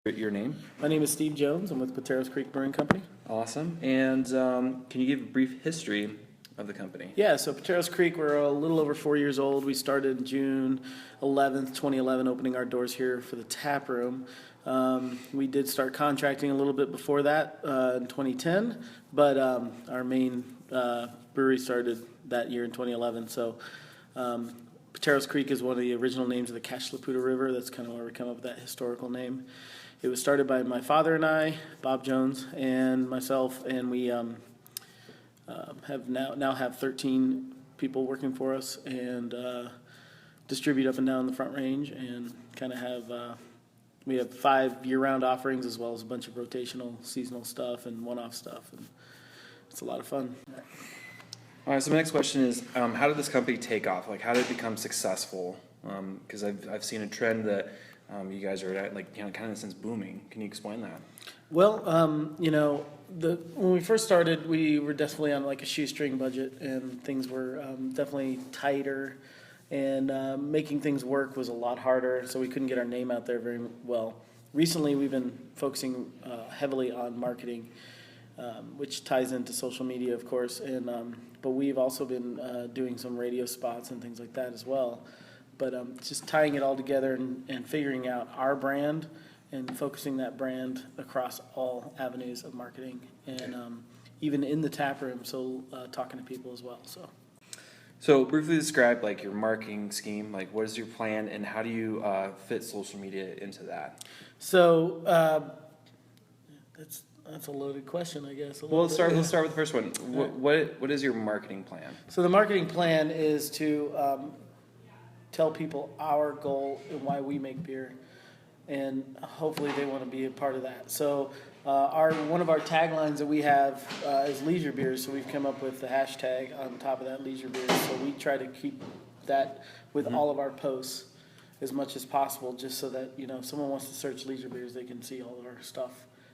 Your name? My name is Steve Jones. I'm with Pateros Creek Brewing Company. Awesome. And can you give a brief history of the company? Yeah, so Pateros Creek, we're a little over 4 years old. We started June 11th, 2011, opening our doors here for the tap room. We did start contracting a little bit before that in 2010, but our main brewery started that year in 2011. So Pateros Creek is one of the original names of the Cache-la-Poudre River. That's kind of where we come up with that historical name. It was started by my father and I, Bob Jones, and myself, and we have now have 13 people working for us and distribute up and down the Front Range, and kind of have we have 5 year-round offerings as well as a bunch of rotational, seasonal stuff and one-off stuff, and it's a lot of fun. All right. So my next question is, how did this company take off? Like, how did it become successful? Because I've seen a trend that you guys are at, like, kind of in a sense booming. Can you explain that? Well, when we first started, we were definitely on like a shoestring budget, and things were definitely tighter, and making things work was a lot harder, so we couldn't get our name out there very well. Recently, we've been focusing heavily on marketing, which ties into social media, of course, and but we've also been doing some radio spots and things like that as well. But just tying it all together and figuring out our brand and focusing that brand across all avenues of marketing, and even in the tap room, so talking to people as well. So briefly describe like your marketing scheme. Like, what is your plan, and how do you fit social media into that? So that's a loaded question, I guess. Well, let's start with the first one. What is your marketing plan? So the marketing plan is to tell people our goal and why we make beer, and hopefully they want to be a part of that. So one of our taglines that we have is leisure beers, so we've come up with the hashtag on top of that, leisure beers. So we try to keep that with all of our posts as much as possible, just so that if someone wants to search leisure beers, they can see all of our stuff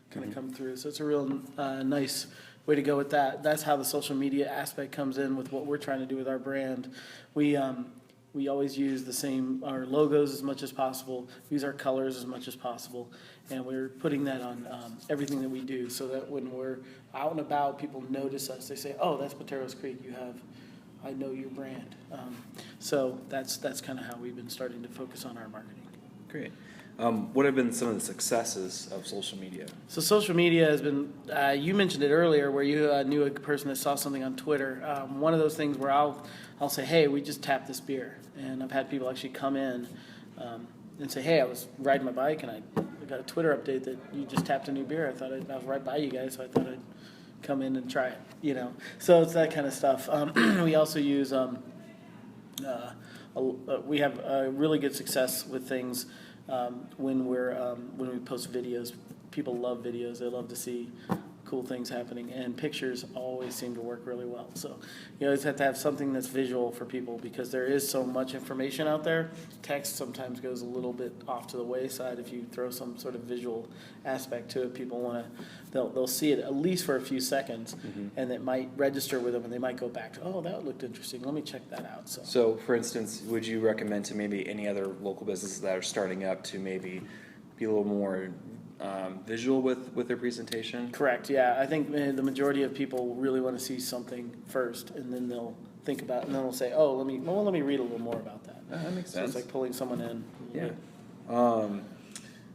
kind of come through. So it's a real nice way to go with that. That's how the social media aspect comes in with what we're trying to do with our brand. We always use our logos as much as possible, use our colors as much as possible, and we're putting that on everything that we do, so that when we're out and about, people notice us. They say, "Oh, that's Pateros Creek. I know your brand." So that's kind of how we've been starting to focus on our marketing. Great. What have been some of the successes of social media? So social media has been, you mentioned it earlier, where you knew a person that saw something on Twitter. One of those things where I'll say, "Hey, we just tapped this beer," and I've had people actually come in and say, "Hey, I was riding my bike and I got a Twitter update that you just tapped a new beer. I was right by you guys, so I thought I'd come in and try it." So it's that kind of stuff. We also use we have really good success with things. When we post videos, people love videos. They love to see cool things happening, and pictures always seem to work really well. So you always have to have something that's visual for people, because there is so much information out there. Text sometimes goes a little bit off to the wayside. If you throw some sort of visual aspect to it, people they'll see it at least for a few seconds, and it might register with them, and they might go back to, "Oh, that looked interesting. Let me check that out." So for instance, would you recommend to maybe any other local businesses that are starting up to maybe be a little more visual with their presentation? Correct. Yeah, I think the majority of people really want to see something first, and then they'll think about it, and then they'll say, "Oh, let me read a little more about that." That makes sense. So it's like pulling someone in. Yeah.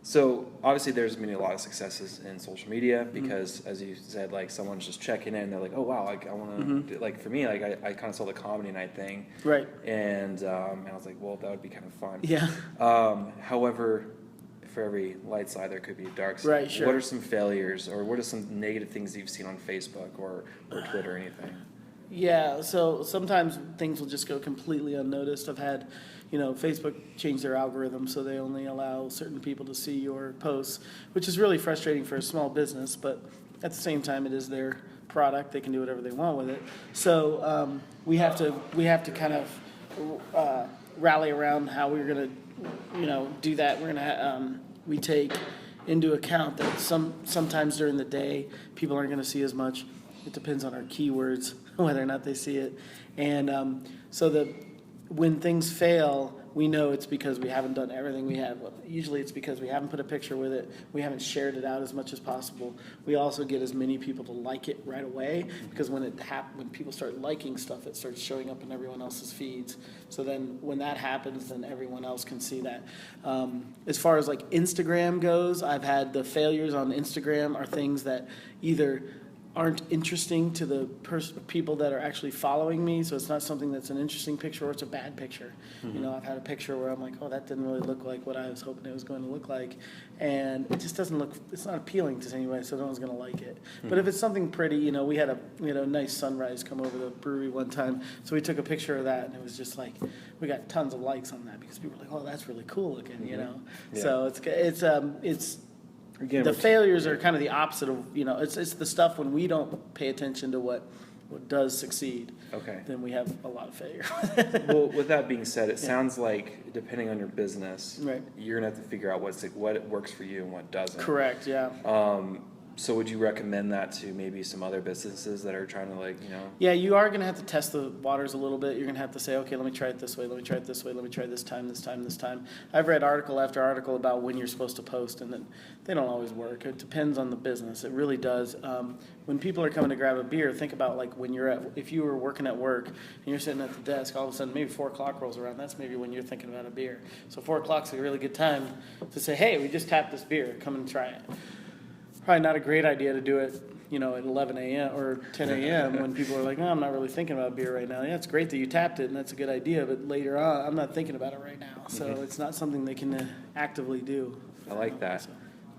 So obviously there's been a lot of successes in social media, because as you said, like, someone's just checking in, they're like, "Oh wow, like I want to like," for me, like I kind of saw the comedy night thing, Right? And I was like, well, that would be kind of fun. Yeah. However, for every light side, there could be a dark side. Right, sure. What are some failures, or what are some negative things you've seen on Facebook or Twitter or anything? Yeah, so sometimes things will just go completely unnoticed. I've had, Facebook change their algorithm, so they only allow certain people to see your posts, which is really frustrating for a small business, but at the same time, it is their product. They can do whatever they want with it. So we have to kind of rally around how we're going to do that. We're gonna we take into account that sometimes during the day people aren't going to see as much. It depends on our keywords whether or not they see it, and so when things fail, we know it's because we haven't done everything we have. Usually it's because we haven't put a picture with it. We haven't shared it out as much as possible. We also get as many people to like it right away, because when people start liking stuff, it starts showing up in everyone else's feeds. So then when that happens, then everyone else can see that. As far as like Instagram goes, I've had the failures on Instagram are things that either aren't interesting to the people that are actually following me, so it's not something that's an interesting picture, or it's a bad picture. You know, I've had a picture where I'm like, oh, that didn't really look like what I was hoping it was going to look like, and it just doesn't look, it's not appealing to anybody, so no one's going to like it. But if it's something pretty, you know, we had a nice sunrise come over the brewery one time, so we took a picture of that, and it was just like, we got tons of likes on that, because people were like, oh, that's really cool looking, you know. So it's again, the failures are kind of the opposite of, you know, it's the stuff when we don't pay attention to what does succeed. Okay. Then we have a lot of failure. Well, with that being said, it sounds like depending on your business, Right. you're gonna have to figure out what works for you and what doesn't. Correct. Yeah. So would you recommend that to maybe some other businesses that are trying to, like, you know? Yeah, you are going to have to test the waters a little bit. You're going to have to say, okay, let me try it this way, let me try it this way, let me try this time, this time, this time. I've read article after article about when you're supposed to post, and then they don't always work. It depends on the business. It really does. When people are coming to grab a beer, think about like when if you were working at work and you're sitting at the desk, all of a sudden maybe 4 o'clock rolls around. That's maybe when you're thinking about a beer. So 4 o'clock's a really good time to say, hey, we just tapped this beer, come and try it. Probably not a great idea to do it, you know, at 11 a.m. or 10 a.m. when people are like, oh, I'm not really thinking about beer right now. Yeah, it's great that you tapped it, and that's a good idea, but later on, I'm not thinking about it right now. So it's not something they can actively do. I like that.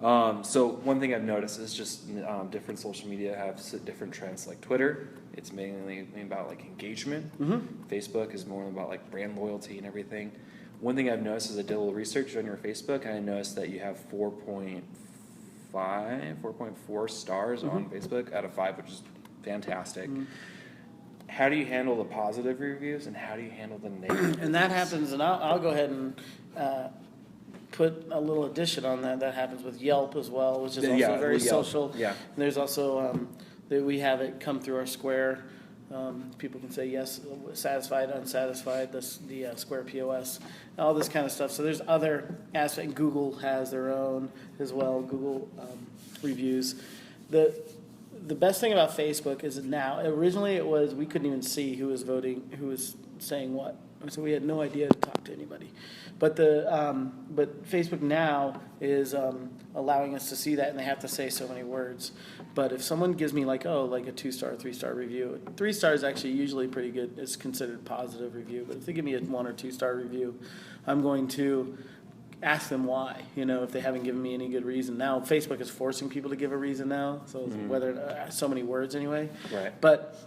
So one thing I've noticed is just different social media have different trends. Like Twitter, it's mainly about like engagement. Facebook is more about like brand loyalty and everything. One thing I've noticed is I did a little research on your Facebook, and I noticed that you have 4.4 stars on Facebook out of 5, which is fantastic. How do you handle the positive reviews, and how do you handle the negative? And that happens, and I'll go ahead and put a little addition on that. That happens with Yelp as well, which is also very social. Yeah. And there's also that we have it come through our Square. People can say yes, satisfied, unsatisfied, the Square POS, all this kind of stuff. So there's other aspects. Google has their own as well, Google reviews. The best thing about Facebook is now, originally it was we couldn't even see who was voting, who was saying what. So we had no idea to talk to anybody. But but Facebook now is allowing us to see that, and they have to say so many words. But if someone gives me like a 2-star, 3-star review, 3 stars actually usually pretty good. It's considered positive review. But if they give me a 1 or 2-star review, I'm going to ask them why, you know, if they haven't given me any good reason. Now Facebook is forcing people to give a reason now, so whether so many words anyway. Right. But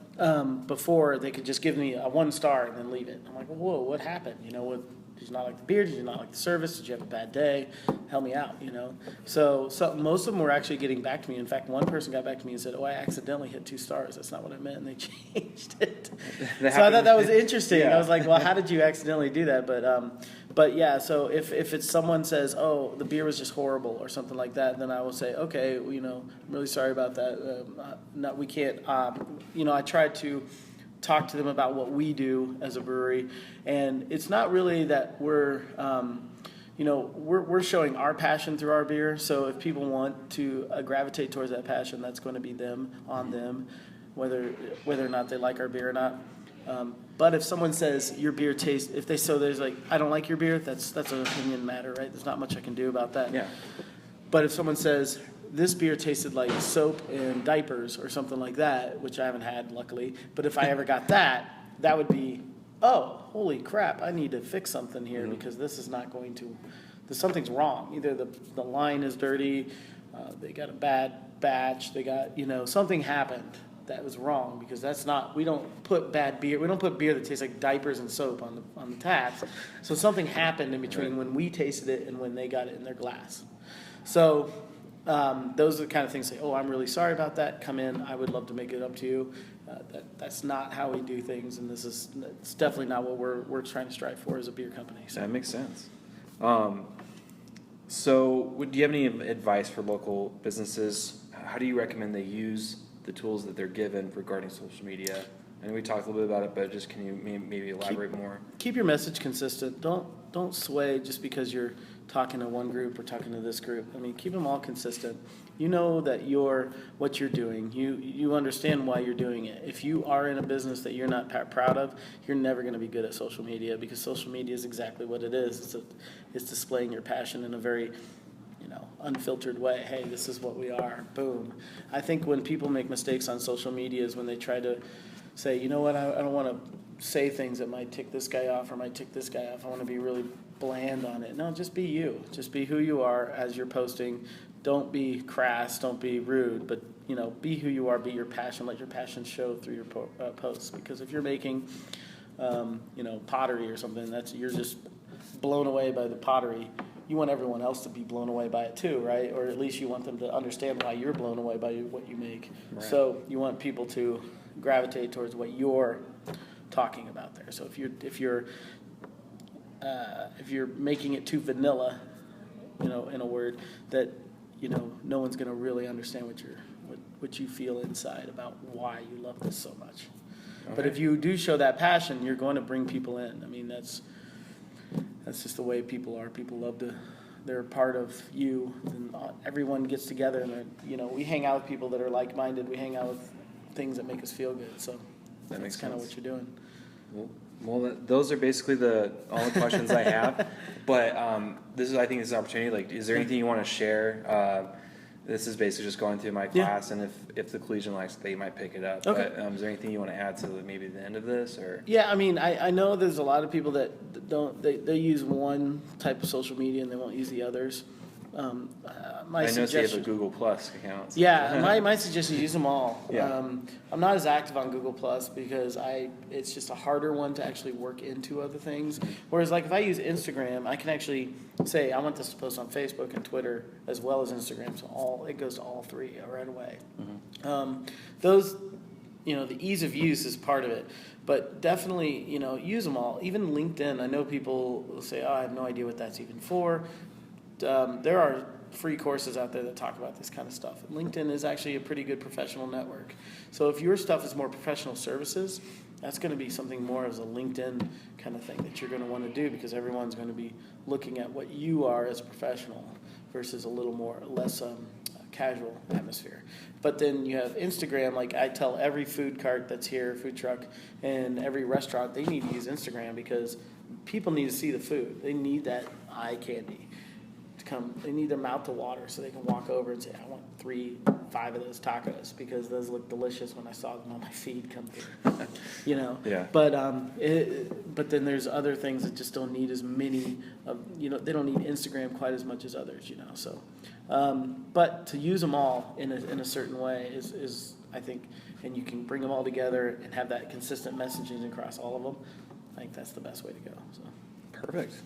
before they could just give me a 1 star and then leave it. I'm like, whoa, what happened? You know, did you not like the beer? Did you not like the service? Did you have a bad day? Help me out, you know. So most of them were actually getting back to me. In fact, one person got back to me and said, oh, I accidentally hit 2 stars. That's not what I meant, and they changed it. So I thought that was interesting. Yeah. I was like, well, how did you accidentally do that? But yeah, so if it's someone says, oh, the beer was just horrible or something like that, then I will say, okay, you know, I'm really sorry about that. We can't, you know, I tried to talk to them about what we do as a brewery, and it's not really that we're showing our passion through our beer. So if people want to gravitate towards that passion, that's going to be them, whether or not they like our beer or not. But if someone says your beer tastes, there's like, I don't like your beer, that's an opinion matter, right? There's not much I can do about that. Yeah. But if someone says this beer tasted like soap and diapers or something like that, which I haven't had luckily, but if I ever got that would be, oh, holy crap, I need to fix something here because this is not going to, something's wrong. Either the line is dirty, they got a bad batch, they got, you know, something happened that was wrong, because we don't put beer that tastes like diapers and soap on the taps. So something happened in between when we tasted it and when they got it in their glass. So those are the kind of things say, oh, I'm really sorry about that. Come in. I would love to make it up to you. That's not how we do things, and it's definitely not what we're trying to strive for as a beer company. So. That makes sense. So do you have any advice for local businesses? How do you recommend they use the tools that they're given regarding social media And we talked a little bit about it, but just can you maybe elaborate more? Keep your message consistent. Don't sway just because you're talking to one group or talking to this group. I mean, keep them all consistent. You know that what you're doing. You understand why you're doing it. If you are in a business that you're not proud of, you're never going to be good at social media, because social media is exactly what it is. It's displaying your passion in a very unfiltered way. Hey, this is what we are. Boom. I think when people make mistakes on social media is when they try to say, you know what, I don't want to say things that might tick this guy off or might tick this guy off. I want to be really bland on it. No, just be you. Just be who you are as you're posting. Don't be crass. Don't be rude. But, be who you are. Be your passion. Let your passion show through your posts. Because if you're making, pottery or something, you're just blown away by the pottery. You want everyone else to be blown away by it too, right? Or at least you want them to understand why you're blown away by what you make. Right. So you want people to gravitate towards what you're talking about there. So if you're making it too vanilla, in a word, that no one's going to really understand what you feel inside about why you love this so much. Okay. But if you do show that passion, you're going to bring people in. I mean, that's just the way people are. People love they're a part of you, and everyone gets together, and we hang out with people that are like-minded. We hang out with things that make us feel good. So that's kind of what you're doing. Well, those are basically all the questions I have. But I think this is an opportunity. Like, is there anything you want to share? This is basically just going through my class, and if the collegian likes it, they might pick it up. Okay. But is there anything you want to add to maybe the end of this? Or yeah, I mean, I know there's a lot of people that they use one type of social media and they won't use the others. I noticed you have a Google Plus account. So. Yeah, my suggestion is use them all. Yeah. I'm not as active on Google Plus because it's just a harder one to actually work into other things. Whereas like if I use Instagram, I can actually say I want this to post on Facebook and Twitter as well as Instagram. So it goes to all three right away. Mm-hmm. Those, the ease of use is part of it. But definitely, use them all. Even LinkedIn, I know people will say, I have no idea what that's even for. There are free courses out there that talk about this kind of stuff. And LinkedIn is actually a pretty good professional network. So if your stuff is more professional services, that's going to be something more as a LinkedIn kind of thing that you're going to want to do, because everyone's going to be looking at what you are as a professional versus a little less casual atmosphere. But then you have Instagram. Like I tell every food cart that's here, food truck, and every restaurant, they need to use Instagram because people need to see the food. They need that eye candy. They need their mouth to water so they can walk over and say, I want 5 of those tacos because those look delicious when I saw them on my feed come through. Yeah. But then there's other things that just don't need as many they don't need Instagram quite as much as others, So but to use them all in a certain way is I think, and you can bring them all together and have that consistent messaging across all of them. I think that's the best way to go. So perfect.